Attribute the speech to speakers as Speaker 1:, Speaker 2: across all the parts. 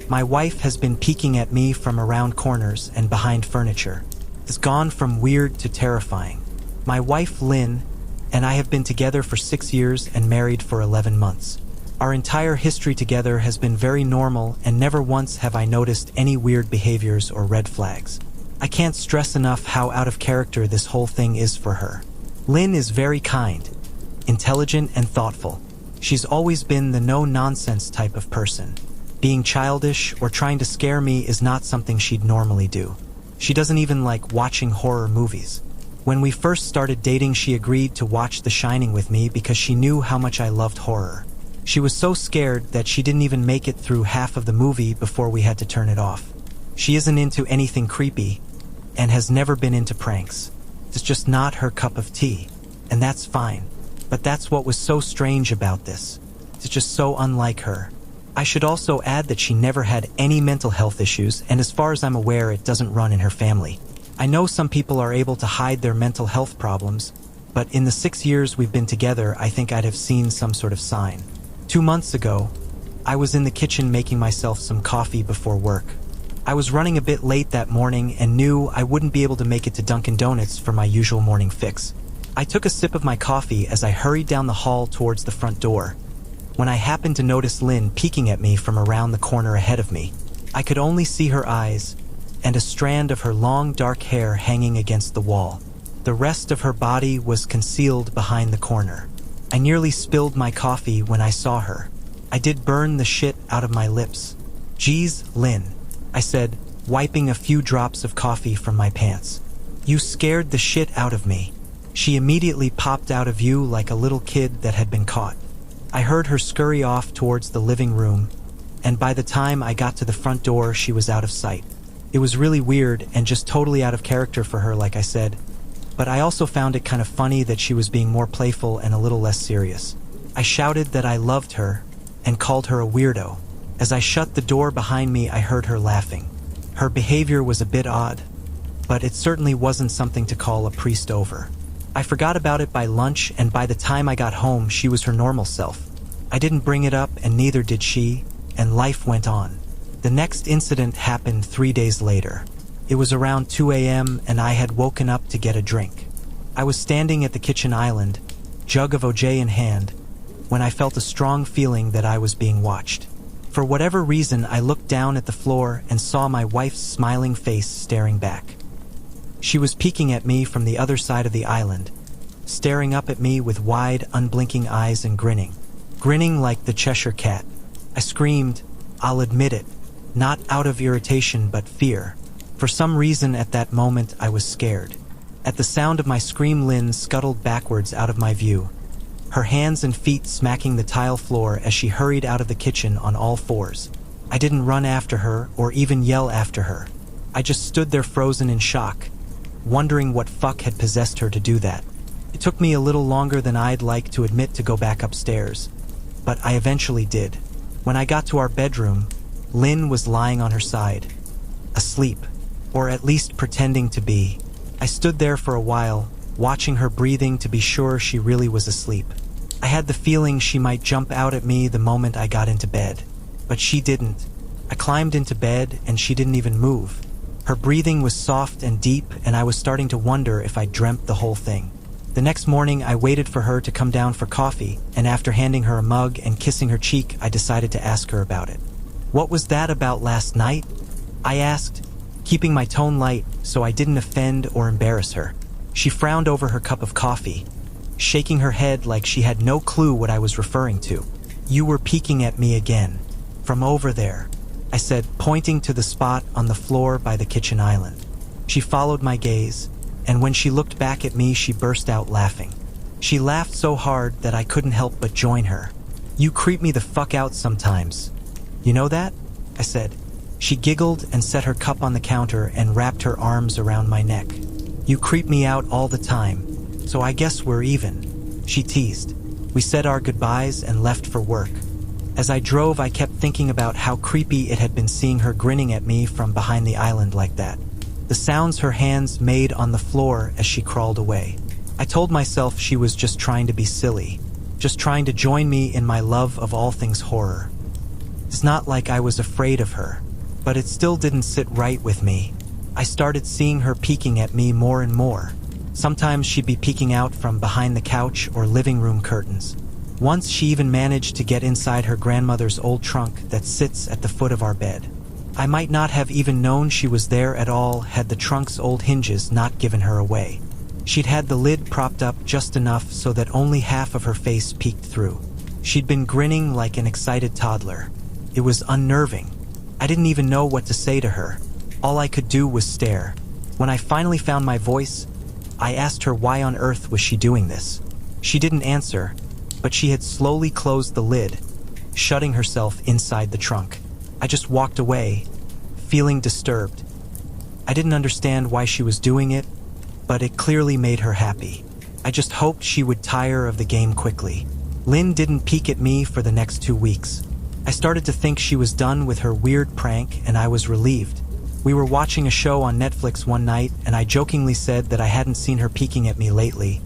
Speaker 1: My wife has been peeking at me from around corners and behind furniture. It's gone from weird to terrifying. My wife, Lynn, and I have been together for 6 years and married for 11 months. Our entire history together has been very normal, and never once have I noticed any weird behaviors or red flags. I can't stress enough how out of character this whole thing is for her. Lynn is very kind, intelligent, and thoughtful. She's always been the no-nonsense type of person. Being childish or trying to scare me is not something she'd normally do. She doesn't even like watching horror movies. When we first started dating, she agreed to watch The Shining with me because she knew how much I loved horror. She was so scared that she didn't even make it through half of the movie before we had to turn it off. She isn't into anything creepy and has never been into pranks. It's just not her cup of tea, and that's fine. But that's what was so strange about this. It's just so unlike her. I should also add that she never had any mental health issues, and as far as I'm aware, it doesn't run in her family. I know some people are able to hide their mental health problems, but in the 6 years we've been together, I think I'd have seen some sort of sign. 2 months ago, I was in the kitchen making myself some coffee before work. I was running a bit late that morning and knew I wouldn't be able to make it to Dunkin' Donuts for my usual morning fix. I took a sip of my coffee as I hurried down the hall towards the front door, when I happened to notice Lynn peeking at me from around the corner ahead of me. I could only see her eyes and a strand of her long dark hair hanging against the wall. The rest of her body was concealed behind the corner. I nearly spilled my coffee when I saw her. I did burn the shit out of my lips. "Geez, Lynn," I said, wiping a few drops of coffee from my pants. "You scared the shit out of me." She immediately popped out of view like a little kid that had been caught. I heard her scurry off towards the living room, and by the time I got to the front door, she was out of sight. It was really weird and just totally out of character for her, like I said, but I also found it kind of funny that she was being more playful and a little less serious. I shouted that I loved her and called her a weirdo. As I shut the door behind me, I heard her laughing. Her behavior was a bit odd, but it certainly wasn't something to call a priest over. I forgot about it by lunch, and by the time I got home, she was her normal self. I didn't bring it up, and neither did she, and life went on. The next incident happened 3 days later. It was around 2 a.m., and I had woken up to get a drink. I was standing at the kitchen island, jug of OJ in hand, when I felt a strong feeling that I was being watched. For whatever reason, I looked down at the floor and saw my wife's smiling face staring back. She was peeking at me from the other side of the island, staring up at me with wide, unblinking eyes and grinning like the Cheshire Cat. I screamed, I'll admit it, not out of irritation but fear. For some reason at that moment I was scared. At the sound of my scream, Lynn scuttled backwards out of my view, her hands and feet smacking the tile floor as she hurried out of the kitchen on all fours. I didn't run after her or even yell after her. I just stood there frozen in shock, wondering what fuck had possessed her to do that. It took me a little longer than I'd like to admit to go back upstairs, but I eventually did. When I got to our bedroom, Lynn was lying on her side, asleep, or at least pretending to be. I stood there for a while, watching her breathing to be sure she really was asleep. I had the feeling she might jump out at me the moment I got into bed, but she didn't. I climbed into bed and she didn't even move. Her breathing was soft and deep, and I was starting to wonder if I dreamt the whole thing. The next morning, I waited for her to come down for coffee, and after handing her a mug and kissing her cheek, I decided to ask her about it. "What was that about last night?" I asked, keeping my tone light so I didn't offend or embarrass her. She frowned over her cup of coffee, shaking her head like she had no clue what I was referring to. "You were peeking at me again, from over there," I said, pointing to the spot on the floor by the kitchen island. She followed my gaze, and when she looked back at me, she burst out laughing. She laughed so hard that I couldn't help but join her. "You creep me the fuck out sometimes. You know that?" I said. She giggled and set her cup on the counter and wrapped her arms around my neck. "You creep me out all the time, so I guess we're even," she teased. We said our goodbyes and left for work. As I drove, I kept thinking about how creepy it had been seeing her grinning at me from behind the island like that. The sounds her hands made on the floor as she crawled away. I told myself she was just trying to be silly, just trying to join me in my love of all things horror. It's not like I was afraid of her, but it still didn't sit right with me. I started seeing her peeking at me more and more. Sometimes she'd be peeking out from behind the couch or living room curtains. Once she even managed to get inside her grandmother's old trunk that sits at the foot of our bed. I might not have even known she was there at all had the trunk's old hinges not given her away. She'd had the lid propped up just enough so that only half of her face peeked through. She'd been grinning like an excited toddler. It was unnerving. I didn't even know what to say to her. All I could do was stare. When I finally found my voice, I asked her why on earth was she doing this. She didn't answer, but she had slowly closed the lid, shutting herself inside the trunk. I just walked away, feeling disturbed. I didn't understand why she was doing it, but it clearly made her happy. I just hoped she would tire of the game quickly. Lynn didn't peek at me for the next 2 weeks. I started to think she was done with her weird prank, and I was relieved. We were watching a show on Netflix one night, and I jokingly said that I hadn't seen her peeking at me lately,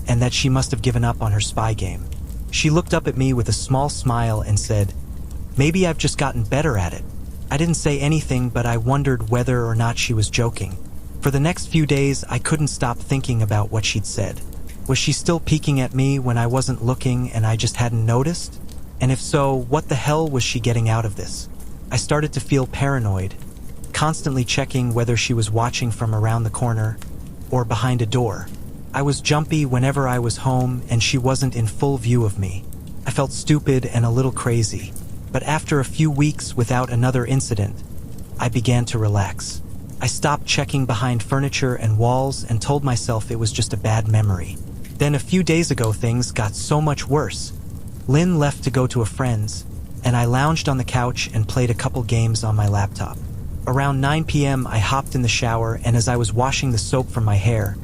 Speaker 1: and that she must have given up on her spy game. She looked up at me with a small smile and said, "Maybe I've just gotten better at it." I didn't say anything, but I wondered whether or not she was joking. For the next few days, I couldn't stop thinking about what she'd said. Was she still peeking at me when I wasn't looking and I just hadn't noticed? And if so, what the hell was she getting out of this? I started to feel paranoid, constantly checking whether she was watching from around the corner or behind a door. I was jumpy whenever I was home and she wasn't in full view of me. I felt stupid and a little crazy, but after a few weeks without another incident, I began to relax. I stopped checking behind furniture and walls and told myself it was just a bad memory. Then a few days ago, things got so much worse. Lynn left to go to a friend's, and I lounged on the couch and played a couple games on my laptop. Around 9 p.m., I hopped in the shower, and as I was washing the soap from my hair,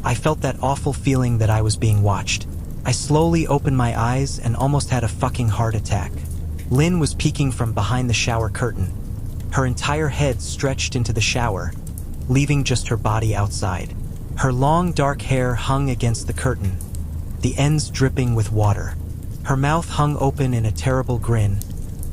Speaker 1: I felt that awful feeling that I was being watched. I slowly opened my eyes and almost had a fucking heart attack. Lynn was peeking from behind the shower curtain. Her entire head stretched into the shower, leaving just her body outside. Her long dark hair hung against the curtain, the ends dripping with water. Her mouth hung open in a terrible grin,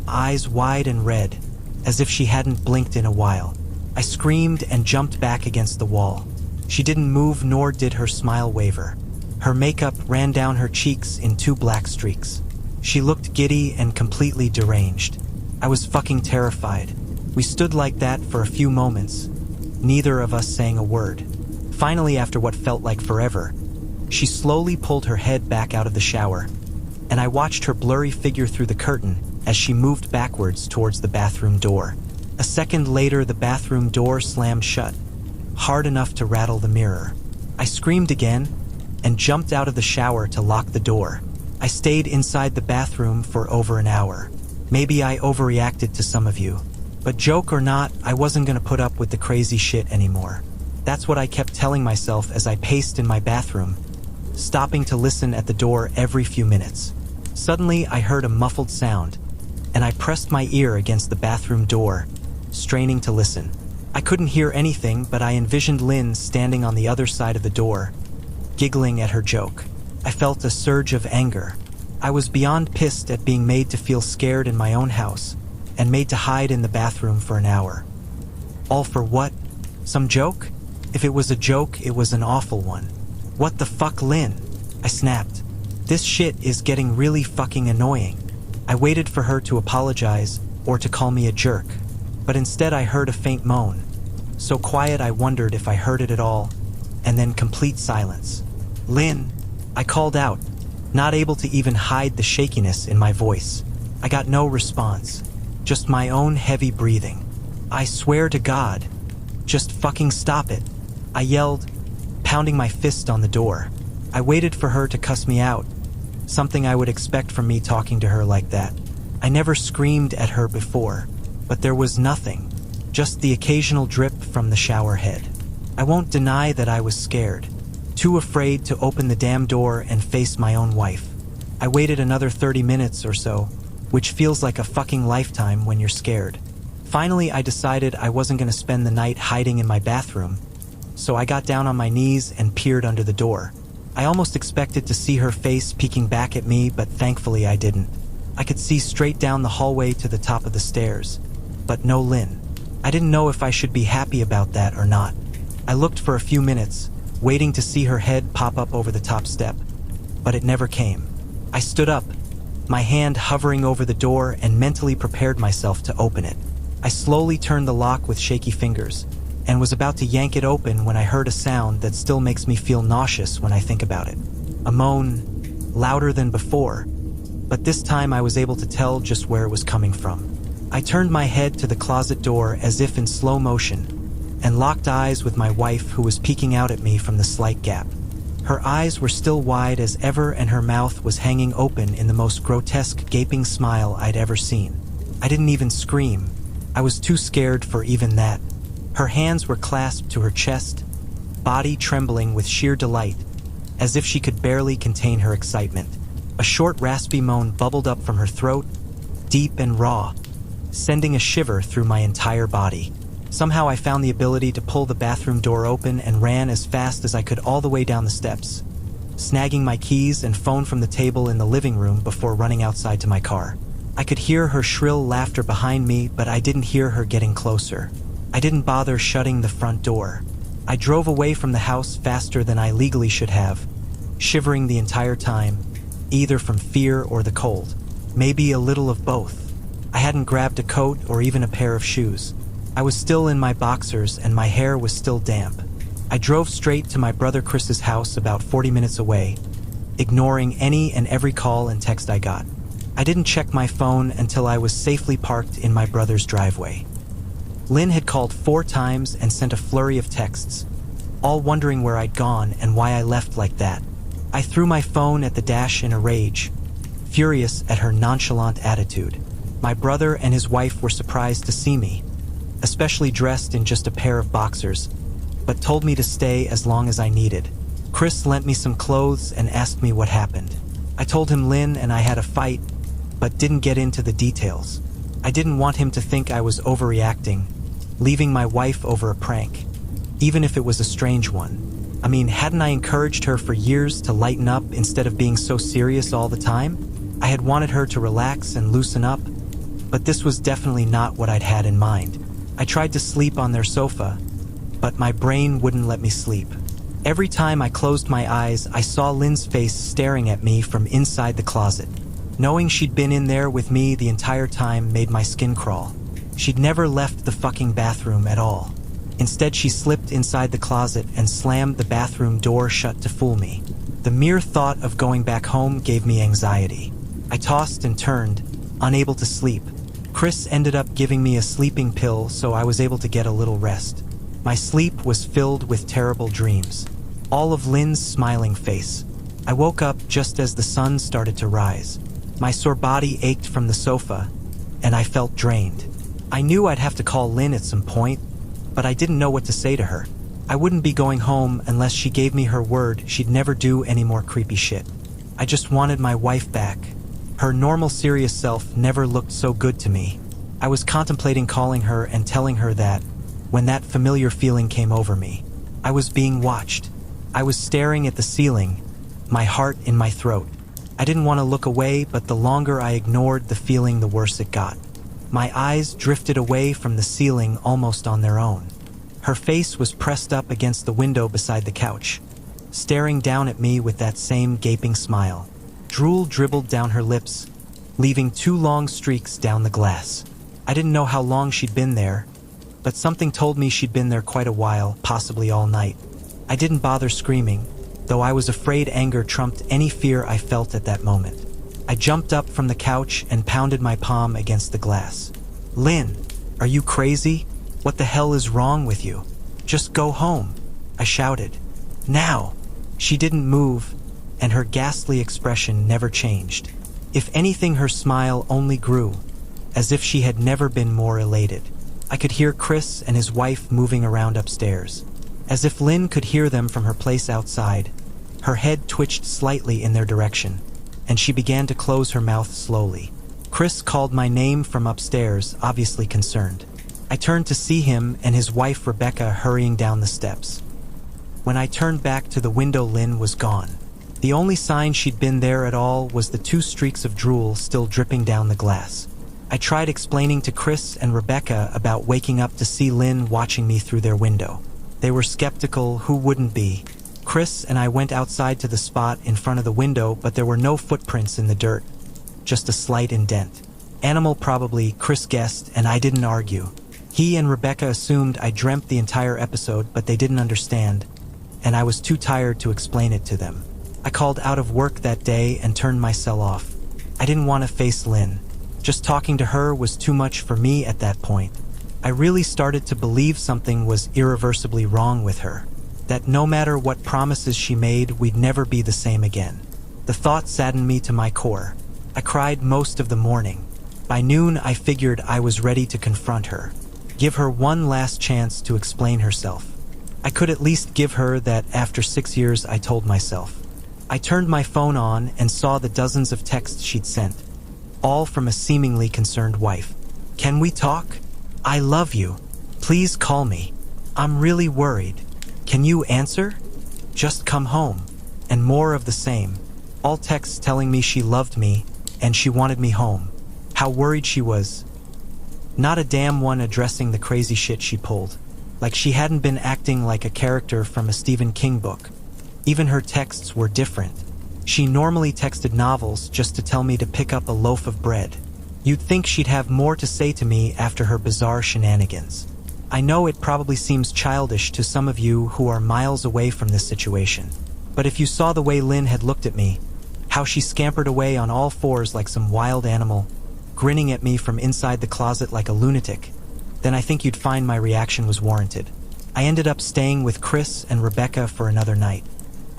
Speaker 1: eyes wide and red, as if she hadn't blinked in a while. I screamed and jumped back against the wall. She didn't move, nor did her smile waver. Her makeup ran down her cheeks in 2 black streaks. She looked giddy and completely deranged. I was fucking terrified. We stood like that for a few moments, neither of us saying a word. Finally, after what felt like forever, she slowly pulled her head back out of the shower, and I watched her blurry figure through the curtain as she moved backwards towards the bathroom door. A second later, the bathroom door slammed shut, hard enough to rattle the mirror. I screamed again and jumped out of the shower to lock the door. I stayed inside the bathroom for over an hour. Maybe I overreacted to some of you, but joke or not, I wasn't gonna put up with the crazy shit anymore. That's what I kept telling myself as I paced in my bathroom, stopping to listen at the door every few minutes. Suddenly, I heard a muffled sound, and I pressed my ear against the bathroom door, straining to listen. I couldn't hear anything, but I envisioned Lynn standing on the other side of the door, giggling at her joke. I felt a surge of anger. I was beyond pissed at being made to feel scared in my own house, and made to hide in the bathroom for an hour. All for what? Some joke? If it was a joke, it was an awful one. What the fuck, Lynn? I snapped. This shit is getting really fucking annoying. I waited for her to apologize or to call me a jerk, but instead I heard a faint moan. So quiet I wondered if I heard it at all, and then complete silence. "Lynn," I called out, not able to even hide the shakiness in my voice. I got no response, just my own heavy breathing. "I swear to God, just fucking stop it," I yelled, pounding my fist on the door. I waited for her to cuss me out, something I would expect from me talking to her like that. I never screamed at her before, but there was nothing, just the occasional drip from the shower head. I won't deny that I was scared, too afraid to open the damn door and face my own wife. I waited another 30 minutes or so, which feels like a fucking lifetime when you're scared. Finally, I decided I wasn't going to spend the night hiding in my bathroom, so I got down on my knees and peered under the door. I almost expected to see her face peeking back at me, but thankfully I didn't. I could see straight down the hallway to the top of the stairs, but no Lynn. I didn't know if I should be happy about that or not. I looked for a few minutes, waiting to see her head pop up over the top step, but it never came. I stood up, my hand hovering over the door, and mentally prepared myself to open it. I slowly turned the lock with shaky fingers, and was about to yank it open when I heard a sound that still makes me feel nauseous when I think about it. A moan, louder than before, but this time I was able to tell just where it was coming from. I turned my head to the closet door as if in slow motion, and locked eyes with my wife, who was peeking out at me from the slight gap. Her eyes were still wide as ever, and her mouth was hanging open in the most grotesque gaping smile I'd ever seen. I didn't even scream. I was too scared for even that. Her hands were clasped to her chest, body trembling with sheer delight, as if she could barely contain her excitement. A short, raspy moan bubbled up from her throat, deep and raw, sending a shiver through my entire body. Somehow I found the ability to pull the bathroom door open and ran as fast as I could all the way down the steps, snagging my keys and phone from the table in the living room before running outside to my car. I could hear her shrill laughter behind me, but I didn't hear her getting closer. I didn't bother shutting the front door. I drove away from the house faster than I legally should have, shivering the entire time, either from fear or the cold. Maybe a little of both. I hadn't grabbed a coat or even a pair of shoes. I was still in my boxers and my hair was still damp. I drove straight to my brother Chris's house about 40 minutes away, ignoring any and every call and text I got. I didn't check my phone until I was safely parked in my brother's driveway. Lynn had called 4 times and sent a flurry of texts, all wondering where I'd gone and why I left like that. I threw my phone at the dash in a rage, furious at her nonchalant attitude. My brother and his wife were surprised to see me, especially dressed in just a pair of boxers, but told me to stay as long as I needed. Chris lent me some clothes and asked me what happened. I told him Lynn and I had a fight, but didn't get into the details. I didn't want him to think I was overreacting, leaving my wife over a prank, even if it was a strange one. I mean, hadn't I encouraged her for years to lighten up instead of being so serious all the time? I had wanted her to relax and loosen up, but this was definitely not what I'd had in mind. I tried to sleep on their sofa, but my brain wouldn't let me sleep. Every time I closed my eyes, I saw Lynn's face staring at me from inside the closet. Knowing she'd been in there with me the entire time made my skin crawl. She'd never left the fucking bathroom at all. Instead, she slipped inside the closet and slammed the bathroom door shut to fool me. The mere thought of going back home gave me anxiety. I tossed and turned, unable to sleep. Chris ended up giving me a sleeping pill, so I was able to get a little rest. My sleep was filled with terrible dreams, all of Lynn's smiling face. I woke up just as the sun started to rise. My sore body ached from the sofa, and I felt drained. I knew I'd have to call Lynn at some point, but I didn't know what to say to her. I wouldn't be going home unless she gave me her word she'd never do any more creepy shit. I just wanted my wife back. Her normal, serious self never looked so good to me. I was contemplating calling her and telling her that, when that familiar feeling came over me, I was being watched. I was staring at the ceiling, my heart in my throat. I didn't want to look away, but the longer I ignored the feeling, the worse it got. My eyes drifted away from the ceiling almost on their own. Her face was pressed up against the window beside the couch, staring down at me with that same gaping smile. Drool dribbled down her lips, leaving 2 long streaks down the glass. I didn't know how long she'd been there, but something told me she'd been there quite a while, possibly all night. I didn't bother screaming, though I was afraid anger trumped any fear I felt at that moment. I jumped up from the couch and pounded my palm against the glass. "Lynn, are you crazy? What the hell is wrong with you? Just go home," I shouted. "Now!" She didn't move, and her ghastly expression never changed. If anything, her smile only grew, as if she had never been more elated. I could hear Chris and his wife moving around upstairs. As if Lynn could hear them from her place outside, her head twitched slightly in their direction, and she began to close her mouth slowly. Chris called my name from upstairs, obviously concerned. I turned to see him and his wife Rebecca hurrying down the steps. When I turned back to the window, Lynn was gone. The only sign she'd been there at all was the 2 streaks of drool still dripping down the glass. I tried explaining to Chris and Rebecca about waking up to see Lynn watching me through their window. They were skeptical, who wouldn't be? Chris and I went outside to the spot in front of the window, but there were no footprints in the dirt, just a slight indent. Animal probably, Chris guessed, and I didn't argue. He and Rebecca assumed I dreamt the entire episode, but they didn't understand, and I was too tired to explain it to them. I called out of work that day and turned my cell off. I didn't want to face Lynn. Just talking to her was too much for me at that point. I really started to believe something was irreversibly wrong with her, that no matter what promises she made, we'd never be the same again. The thought saddened me to my core. I cried most of the morning. By noon, I figured I was ready to confront her, give her one last chance to explain herself. I could at least give her that after 6 years, I told myself. I turned my phone on and saw the dozens of texts she'd sent, all from a seemingly concerned wife. Can we talk? I love you. Please call me. I'm really worried. Can you answer? Just come home. And more of the same. All texts telling me she loved me and she wanted me home. How worried she was. Not a damn one addressing the crazy shit she pulled. Like she hadn't been acting like a character from a Stephen King book. Even her texts were different. She normally texted novels just to tell me to pick up a loaf of bread. You'd think she'd have more to say to me after her bizarre shenanigans. I know it probably seems childish to some of you who are miles away from this situation. But if you saw the way Lynn had looked at me, how she scampered away on all fours like some wild animal, grinning at me from inside the closet like a lunatic, then I think you'd find my reaction was warranted. I ended up staying with Chris and Rebecca for another night.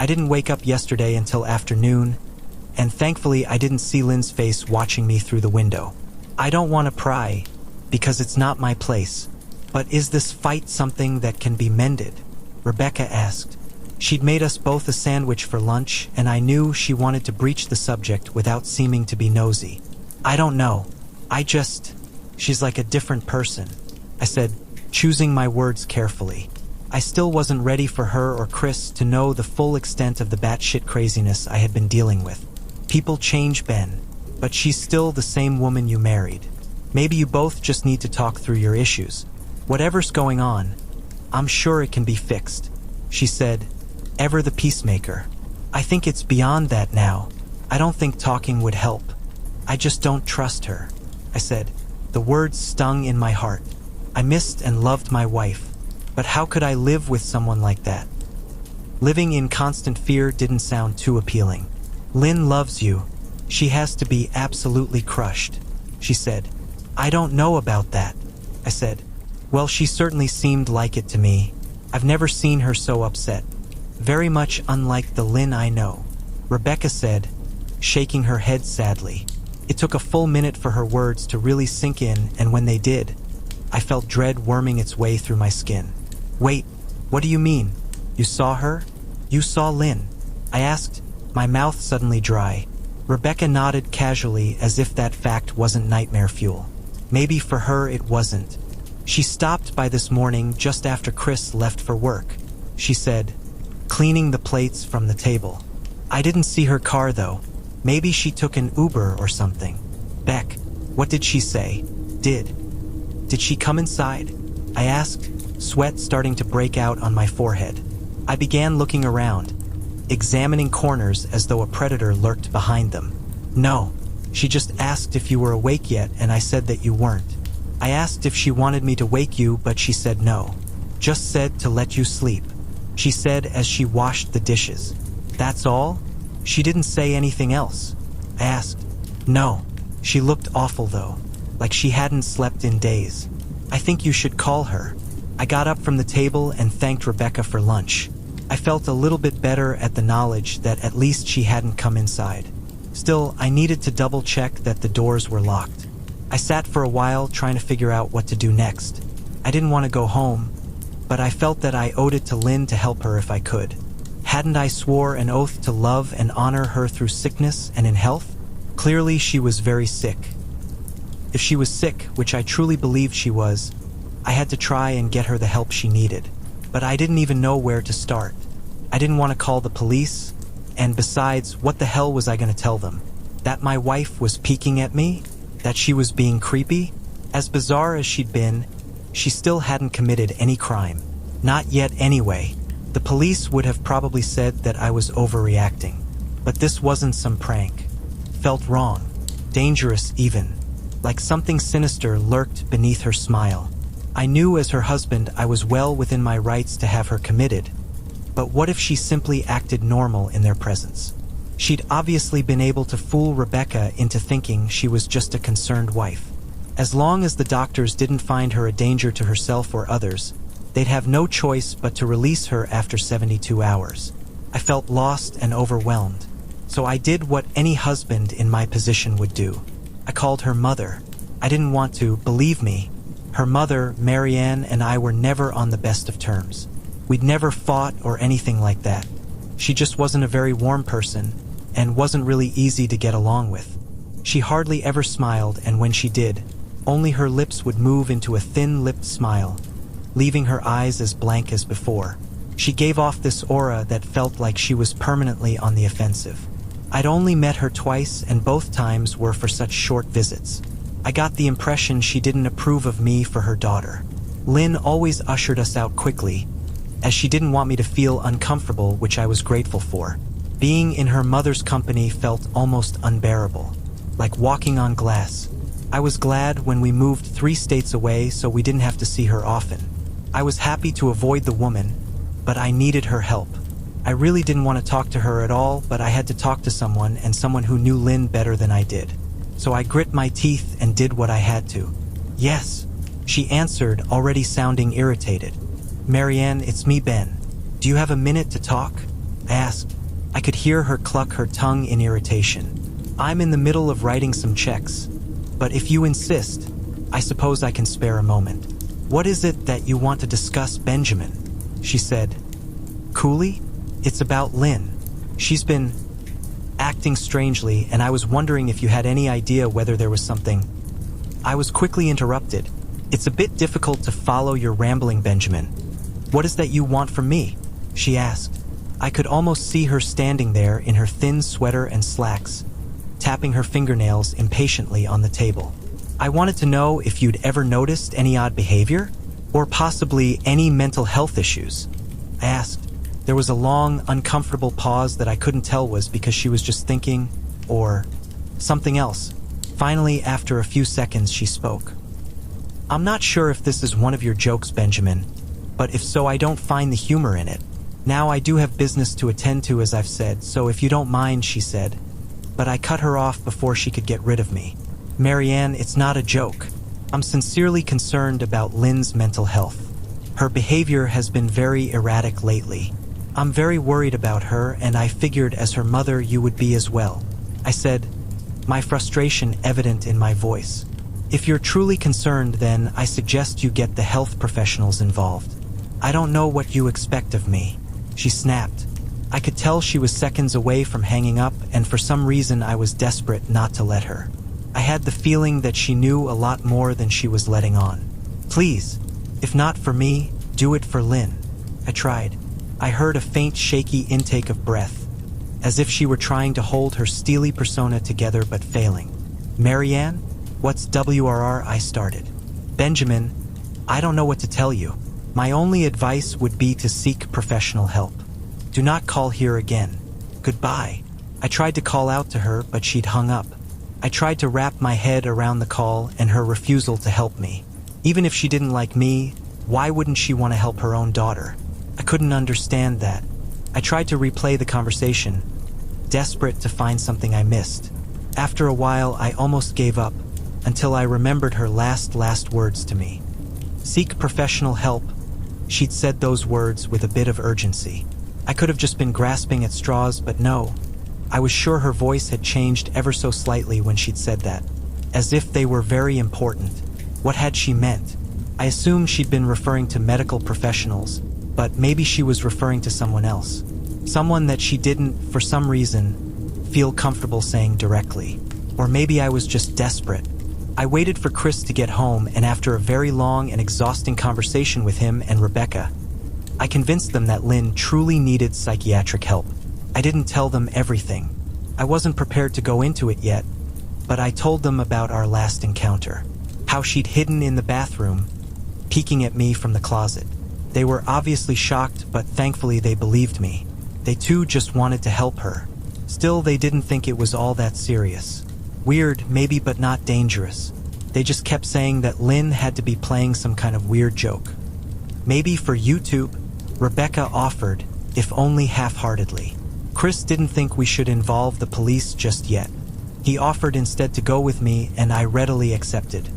Speaker 1: I didn't wake up yesterday until afternoon, and thankfully I didn't see Lynn's face watching me through the window. I don't want to pry, because it's not my place. But is this fight something that can be mended? Rebecca asked. She'd made us both a sandwich for lunch, and I knew she wanted to breach the subject without seeming to be nosy. I don't know. She's like a different person, I said, choosing my words carefully. I still wasn't ready for her or Chris to know the full extent of the batshit craziness I had been dealing with. People change, Ben, but she's still the same woman you married. Maybe you both just need to talk through your issues. Whatever's going on, I'm sure it can be fixed, she said, ever the peacemaker. I think it's beyond that now. I don't think talking would help. I just don't trust her, I said. The words stung in my heart. I missed and loved my wife, but how could I live with someone like that? Living in constant fear didn't sound too appealing. Lynn loves you. She has to be absolutely crushed, she said. I don't know about that, I said. Well, she certainly seemed like it to me. I've never seen her so upset. Very much unlike the Lynn I know, Rebecca said, shaking her head sadly. It took a full minute for her words to really sink in, and when they did, I felt dread worming its way through my skin. Wait, what do you mean? You saw her? You saw Lynn? I asked, my mouth suddenly dry. Rebecca nodded casually as if that fact wasn't nightmare fuel. Maybe for her it wasn't. She stopped by this morning just after Chris left for work, she said, cleaning the plates from the table. I didn't see her car though. Maybe she took an Uber or something. Beck, what did she say? Did she come inside? I asked, sweat starting to break out on my forehead. I began looking around, examining corners as though a predator lurked behind them. No, she just asked if you were awake yet, and I said that you weren't. I asked if she wanted me to wake you, but she said no. Just said to let you sleep, she said as she washed the dishes. That's all? She didn't say anything else. I asked. No. She looked awful though, like she hadn't slept in days. I think you should call her. I got up from the table and thanked Rebecca for lunch. I felt a little bit better at the knowledge that at least she hadn't come inside. Still, I needed to double check that the doors were locked. I sat for a while trying to figure out what to do next. I didn't want to go home, but I felt that I owed it to Lynn to help her if I could. Hadn't I swore an oath to love and honor her through sickness and in health? Clearly she was very sick. If she was sick, which I truly believed she was, I had to try and get her the help she needed. But I didn't even know where to start. I didn't want to call the police, And besides, what the hell was I going to tell them? That my wife was peeking at me? That she was being creepy? As bizarre as she'd been, she still hadn't committed any crime. Not yet anyway. The police would have probably said that I was overreacting. But this wasn't some prank. Felt wrong. Dangerous even. Like something sinister lurked beneath her smile. I knew as her husband I was well within my rights to have her committed. But what if she simply acted normal in their presence? She'd obviously been able to fool Rebecca into thinking she was just a concerned wife. As long as the doctors didn't find her a danger to herself or others, they'd have no choice but to release her after 72 hours. I felt lost and overwhelmed, so I did what any husband in my position would do. I called her mother. I didn't want to, believe me. Her mother, Marianne, and I were never on the best of terms. We'd never fought or anything like that. She just wasn't a very warm person and wasn't really easy to get along with. She hardly ever smiled, and when she did, only her lips would move into a thin-lipped smile, leaving her eyes as blank as before. She gave off this aura that felt like she was permanently on the offensive. I'd only met her twice, and both times were for such short visits. I got the impression she didn't approve of me for her daughter. Lynn always ushered us out quickly, as she didn't want me to feel uncomfortable, which I was grateful for. Being in her mother's company felt almost unbearable, like walking on glass. I was glad when we moved 3 states away so we didn't have to see her often. I was happy to avoid the woman, but I needed her help. I really didn't want to talk to her at all, but I had to talk to someone, and someone who knew Lynn better than I did. So I grit my teeth and did what I had to. Yes, she answered, already sounding irritated. Marianne, it's me, Ben. Do you have a minute to talk? I asked. I could hear her cluck her tongue in irritation. I'm in the middle of writing some checks, but if you insist, I suppose I can spare a moment. What is it that you want to discuss, Benjamin? She said. Coolly? It's about Lynn. She's been acting strangely, and I was wondering if you had any idea whether there was something. I was quickly interrupted. It's a bit difficult to follow your rambling, Benjamin. What is that you want from me? She asked. I could almost see her standing there in her thin sweater and slacks, tapping her fingernails impatiently on the table. I wanted to know if you'd ever noticed any odd behavior, or possibly any mental health issues. I asked. There was a long, uncomfortable pause that I couldn't tell was because she was just thinking, or something else. Finally, after a few seconds, she spoke. I'm not sure if this is one of your jokes, Benjamin, but if so, I don't find the humor in it. Now I do have business to attend to, as I've said, so if you don't mind, she said. But I cut her off before she could get rid of me. Marianne, it's not a joke. I'm sincerely concerned about Lynn's mental health. Her behavior has been very erratic lately. I'm very worried about her, and I figured as her mother you would be as well. I said, my frustration evident in my voice. If you're truly concerned, then I suggest you get the health professionals involved. I don't know what you expect of me. She snapped. I could tell she was seconds away from hanging up, and for some reason I was desperate not to let her. I had the feeling that she knew a lot more than she was letting on. Please, if not for me, do it for Lynn. I tried. I heard a faint, shaky intake of breath, as if she were trying to hold her steely persona together but failing. Marianne? What's WRR? I started. Benjamin, I don't know what to tell you. My only advice would be to seek professional help. Do not call here again. Goodbye. I tried to call out to her, but she'd hung up. I tried to wrap my head around the call and her refusal to help me. Even if she didn't like me, why wouldn't she want to help her own daughter? I couldn't understand that. I tried to replay the conversation, desperate to find something I missed. After a while, I almost gave up, until I remembered her last words to me. Seek professional help. She'd said those words with a bit of urgency. I could have just been grasping at straws, but no. I was sure her voice had changed ever so slightly when she'd said that, as if they were very important. What had she meant? I assumed she'd been referring to medical professionals, but maybe she was referring to someone else. Someone that she didn't, for some reason, feel comfortable saying directly. Or maybe I was just desperate. I waited for Chris to get home, and after a very long and exhausting conversation with him and Rebecca, I convinced them that Lynn truly needed psychiatric help. I didn't tell them everything. I wasn't prepared to go into it yet, but I told them about our last encounter. How she'd hidden in the bathroom, peeking at me from the closet. They were obviously shocked, but thankfully they believed me. They too just wanted to help her. Still, they didn't think it was all that serious. Weird, maybe, but not dangerous. They just kept saying that Lynn had to be playing some kind of weird joke. Maybe for YouTube, Rebecca offered, if only half-heartedly. Chris didn't think we should involve the police just yet. He offered instead to go with me, and I readily accepted.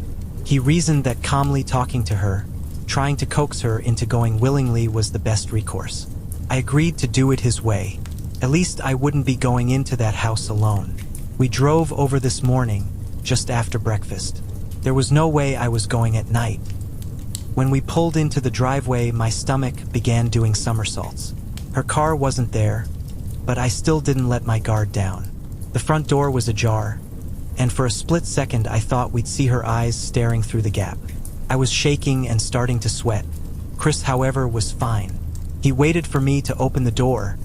Speaker 1: He reasoned that calmly talking to her, trying to coax her into going willingly, was the best recourse. I agreed to do it his way. At least I wouldn't be going into that house alone. We drove over this morning, just after breakfast. There was no way I was going at night. When we pulled into the driveway, my stomach began doing somersaults. Her car wasn't there, but I still didn't let my guard down. The front door was ajar, and for a split second I thought we'd see her eyes staring through the gap. I was shaking and starting to sweat. Chris, however, was fine. He waited for me to open the door,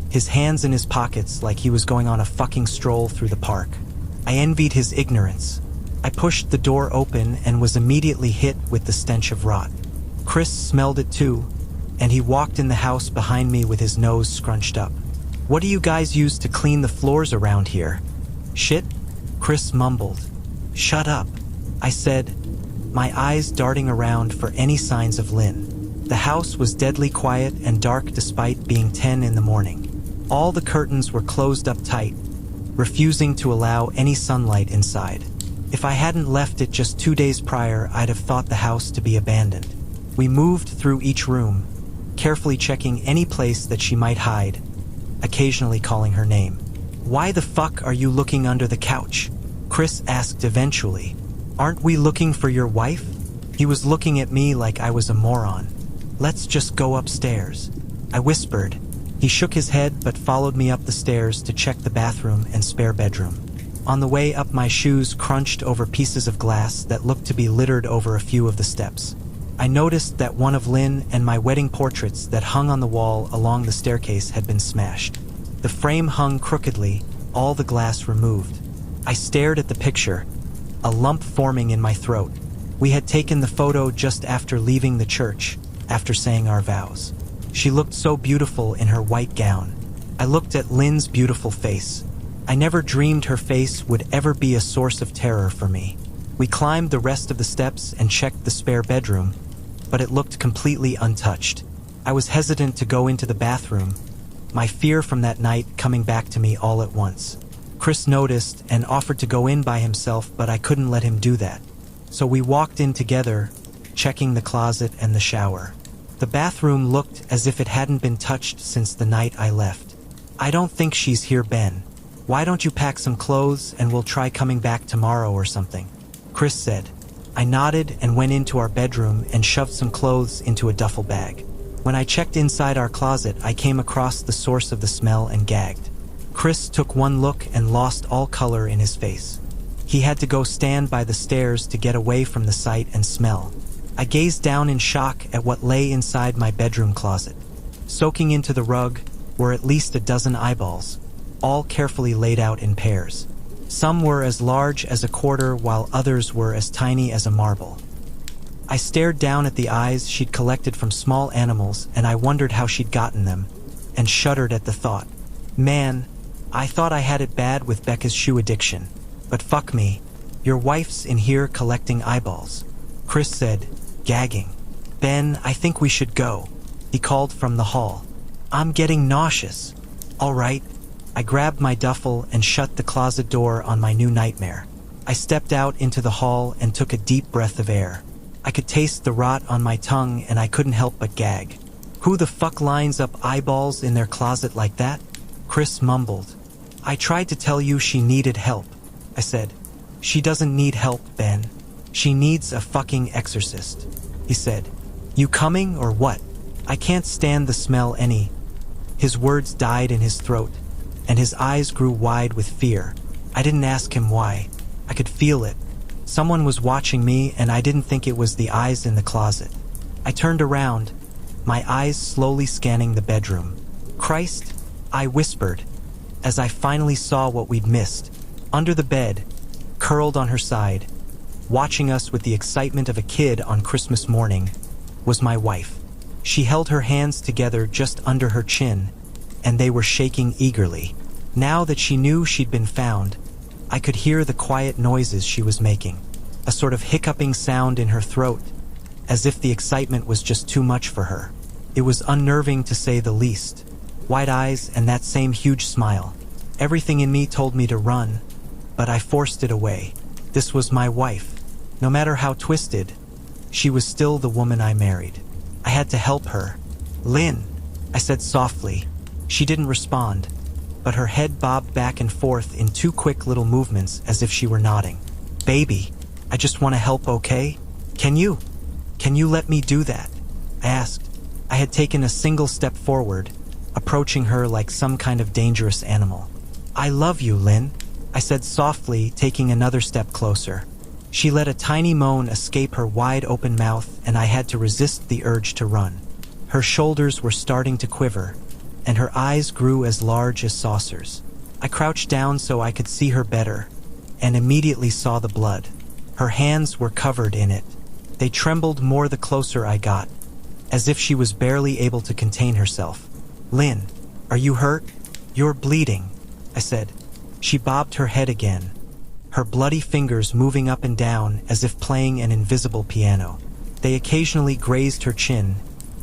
Speaker 1: his hands in his pockets like he was going on a fucking stroll through the park. I envied his ignorance. I pushed the door open and was immediately hit with the stench of rot. Chris smelled it too, and he walked in the house behind me with his nose scrunched up. "What do you guys use to clean the floors around here?" "Shit," Chris mumbled. "Shut up," I said, my eyes darting around for any signs of Lynn. The house was deadly quiet and dark despite being 10 in the morning. All the curtains were closed up tight, refusing to allow any sunlight inside. If I hadn't left it just 2 days prior, I'd have thought the house to be abandoned. We moved through each room, carefully checking any place that she might hide, occasionally calling her name. "Why the fuck are you looking under the couch?" Chris asked eventually. "Aren't we looking for your wife?" He was looking at me like I was a moron. "Let's just go upstairs," I whispered. He shook his head but followed me up the stairs to check the bathroom and spare bedroom. On the way up, my shoes crunched over pieces of glass that looked to be littered over a few of the steps. I noticed that one of Lynn and my wedding portraits that hung on the wall along the staircase had been smashed. The frame hung crookedly, all the glass removed. I stared at the picture, a lump forming in my throat. We had taken the photo just after leaving the church, after saying our vows. She looked so beautiful in her white gown. I looked at Lynn's beautiful face. I never dreamed her face would ever be a source of terror for me. We climbed the rest of the steps and checked the spare bedroom, but it looked completely untouched. I was hesitant to go into the bathroom, my fear from that night coming back to me all at once. Chris noticed and offered to go in by himself, but I couldn't let him do that. So we walked in together, checking the closet and the shower. The bathroom looked as if it hadn't been touched since the night I left. "I don't think she's here, Ben. Why don't you pack some clothes and we'll try coming back tomorrow or something?" Chris said. I nodded and went into our bedroom and shoved some clothes into a duffel bag. When I checked inside our closet, I came across the source of the smell and gagged. Chris took one look and lost all color in his face. He had to go stand by the stairs to get away from the sight and smell. I gazed down in shock at what lay inside my bedroom closet. Soaking into the rug were at least a dozen eyeballs, all carefully laid out in pairs. Some were as large as a quarter, while others were as tiny as a marble. I stared down at the eyes she'd collected from small animals, and I wondered how she'd gotten them, and shuddered at the thought. Man, I thought I had it bad with Becca's shoe addiction. But fuck me, your wife's in here collecting eyeballs. Chris said, gagging. Ben, I think we should go, he called from the hall. I'm getting nauseous. All right. I grabbed my duffel and shut the closet door on my new nightmare. I stepped out into the hall and took a deep breath of air. I could taste the rot on my tongue and I couldn't help but gag. Who the fuck lines up eyeballs in their closet like that? Chris mumbled. I tried to tell you she needed help, I said. She doesn't need help, Ben. She needs a fucking exorcist, he said. You coming or what? I can't stand the smell any. His words died in his throat, and his eyes grew wide with fear. I didn't ask him why. I could feel it. Someone was watching me, and I didn't think it was the eyes in the closet. I turned around, my eyes slowly scanning the bedroom. Christ, I whispered, as I finally saw what we'd missed. Under the bed, curled on her side, watching us with the excitement of a kid on Christmas morning, was my wife. She held her hands together just under her chin, and they were shaking eagerly. Now that she knew she'd been found, I could hear the quiet noises she was making, a sort of hiccuping sound in her throat, as if the excitement was just too much for her. It was unnerving to say the least. White eyes and that same huge smile. Everything in me told me to run, but I forced it away. This was my wife. No matter how twisted, she was still the woman I married. I had to help her. "Lynn," I said softly. She didn't respond, but her head bobbed back and forth in two quick little movements as if she were nodding. "Baby, I just want to help, okay? Can you let me do that?" I asked. I had taken a single step forward, approaching her like some kind of dangerous animal. "I love you, Lynn," I said softly, taking another step closer. She let a tiny moan escape her wide-open mouth, and I had to resist the urge to run. Her shoulders were starting to quiver, and her eyes grew as large as saucers. I crouched down so I could see her better, and immediately saw the blood. Her hands were covered in it. They trembled more the closer I got, as if she was barely able to contain herself. "Lynn, are you hurt? You're bleeding," I said. She bobbed her head again, her bloody fingers moving up and down as if playing an invisible piano. They occasionally grazed her chin,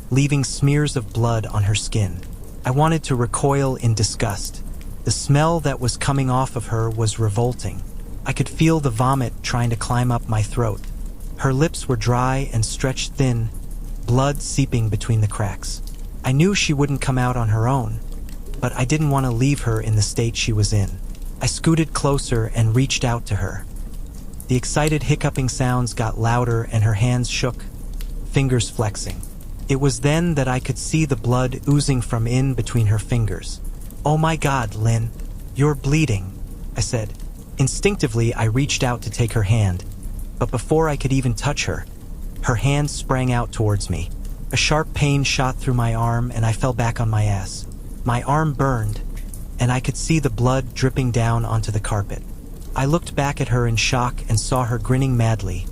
Speaker 1: leaving smears of blood on her skin. I wanted to recoil in disgust. The smell that was coming off of her was revolting. I could feel the vomit trying to climb up my throat. Her lips were dry and stretched thin, blood seeping between the cracks. I knew she wouldn't come out on her own, but I didn't want to leave her in the state she was in. I scooted closer and reached out to her. The excited hiccuping sounds got louder and her hands shook, fingers flexing. It was then that I could see the blood oozing from in between her fingers. "Oh my God, Lynn, you're bleeding," I said. Instinctively, I reached out to take her hand, but before I could even touch her, her hand sprang out towards me. A sharp pain shot through my arm and I fell back on my ass. My arm burned, and I could see the blood dripping down onto the carpet. I looked back at her in shock and saw her grinning madly,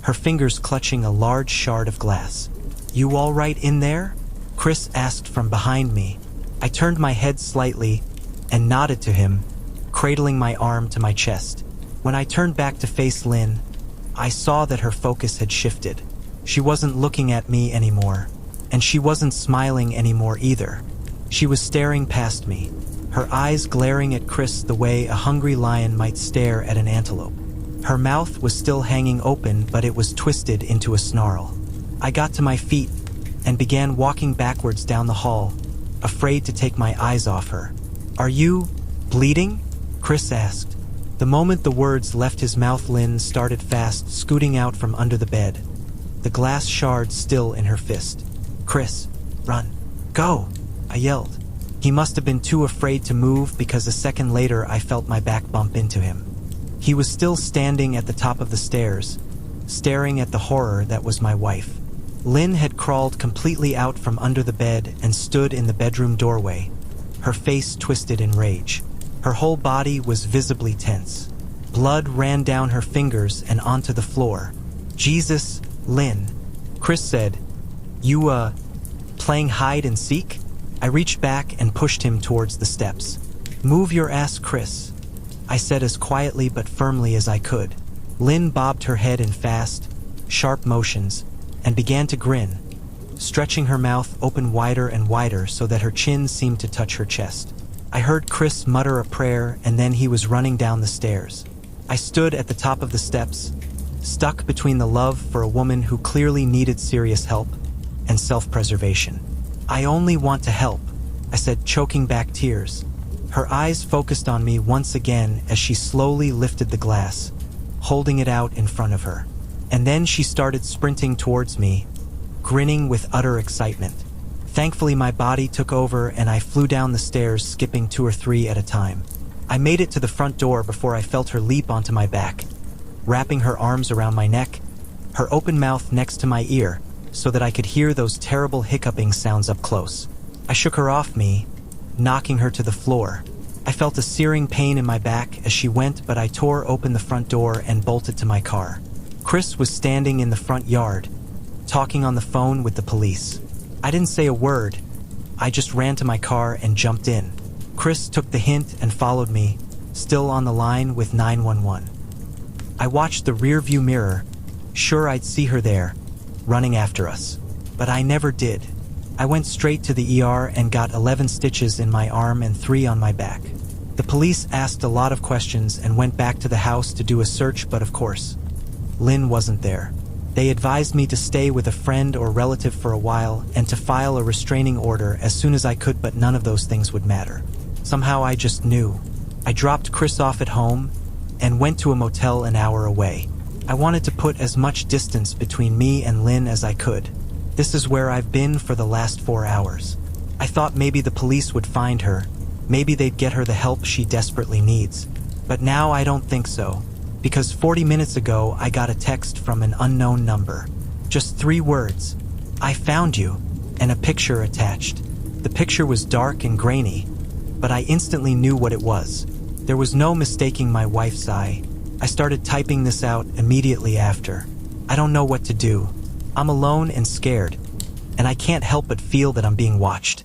Speaker 1: her fingers clutching a large shard of glass. "You all right in there?" Chris asked from behind me. I turned my head slightly and nodded to him, cradling my arm to my chest. When I turned back to face Lynn, I saw that her focus had shifted. She wasn't looking at me anymore, and she wasn't smiling anymore either. She was staring past me, her eyes glaring at Chris the way a hungry lion might stare at an antelope. Her mouth was still hanging open, but it was twisted into a snarl. I got to my feet and began walking backwards down the hall, afraid to take my eyes off her. "Are you bleeding?" Chris asked. The moment the words left his mouth, Lynn started fast, scooting out from under the bed, the glass shard still in her fist. "Chris, run. Go!" I yelled. He must have been too afraid to move because a second later I felt my back bump into him. He was still standing at the top of the stairs, staring at the horror that was my wife. Lynn had crawled completely out from under the bed and stood in the bedroom doorway, her face twisted in rage. Her whole body was visibly tense. Blood ran down her fingers and onto the floor. "Jesus, Lynn," Chris said. You, playing hide and seek?" I reached back and pushed him towards the steps. "Move your ass, Chris," I said as quietly but firmly as I could. Lynn bobbed her head in fast, sharp motions and began to grin, stretching her mouth open wider and wider so that her chin seemed to touch her chest. I heard Chris mutter a prayer, and then he was running down the stairs. I stood at the top of the steps, stuck between the love for a woman who clearly needed serious help and self-preservation. "I only want to help," I said, choking back tears. Her eyes focused on me once again as she slowly lifted the glass, holding it out in front of her. And then she started sprinting towards me, grinning with utter excitement. Thankfully, my body took over and I flew down the stairs, skipping 2 or 3 at a time. I made it to the front door before I felt her leap onto my back, wrapping her arms around my neck, her open mouth next to my ear, so that I could hear those terrible hiccuping sounds up close. I shook her off me, knocking her to the floor. I felt a searing pain in my back as she went, but I tore open the front door and bolted to my car. Chris was standing in the front yard, talking on the phone with the police. I didn't say a word. I just ran to my car and jumped in. Chris took the hint and followed me, still on the line with 911. I watched the rearview mirror, sure I'd see her there, running after us. But I never did. I went straight to the ER and got 11 stitches in my arm and 3 on my back. The police asked a lot of questions and went back to the house to do a search, but of course, Lynn wasn't there. They advised me to stay with a friend or relative for a while and to file a restraining order as soon as I could, but none of those things would matter. Somehow I just knew. I dropped Chris off at home and went to a motel an hour away. I wanted to put as much distance between me and Lynn as I could. This is where I've been for the last 4 hours. I thought maybe the police would find her. Maybe they'd get her the help she desperately needs. But now I don't think so. Because 40 minutes ago, I got a text from an unknown number. Just 3 words. "I found you," and a picture attached. The picture was dark and grainy, but I instantly knew what it was. There was no mistaking my wife's eye. I started typing this out immediately after. I don't know what to do. I'm alone and scared, and I can't help but feel that I'm being watched.